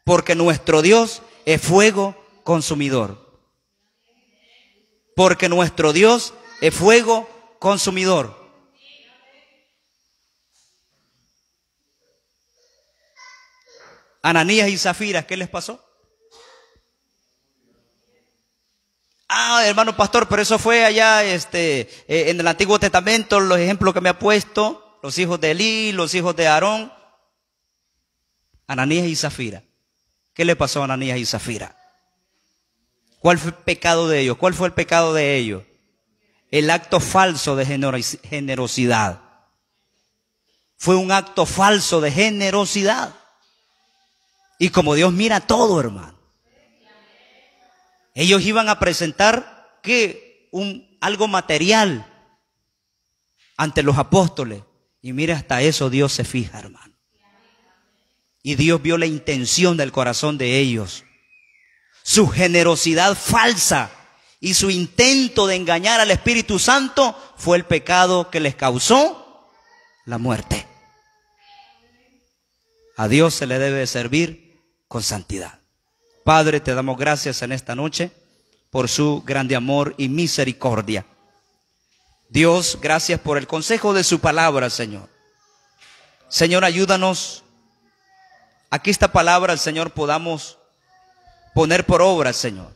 porque nuestro Dios es fuego consumidor. Porque nuestro Dios es fuego consumidor. Ananías y Zafira, ¿qué les pasó? Hermano pastor, pero eso fue allá en el Antiguo Testamento, los ejemplos que me ha puesto, los hijos de Elí, los hijos de Aarón. Ananías y Zafira. ¿Qué le pasó a Ananías y Zafira? ¿Cuál fue el pecado de ellos? ¿Cuál fue el pecado de ellos? El acto falso de generosidad. Fue un acto falso de generosidad. Y como Dios mira todo, hermano. Ellos iban a presentar algo material ante los apóstoles. Y mire, hasta eso Dios se fija, hermano. Y Dios vio la intención del corazón de ellos. Su generosidad falsa y su intento de engañar al Espíritu Santo fue el pecado que les causó la muerte. A Dios se le debe servir con santidad. Padre, te damos gracias en esta noche por su grande amor y misericordia. Dios, gracias por el consejo de su palabra, Señor. Señor, ayúdanos a que esta palabra, Señor, podamos poner por obra, Señor.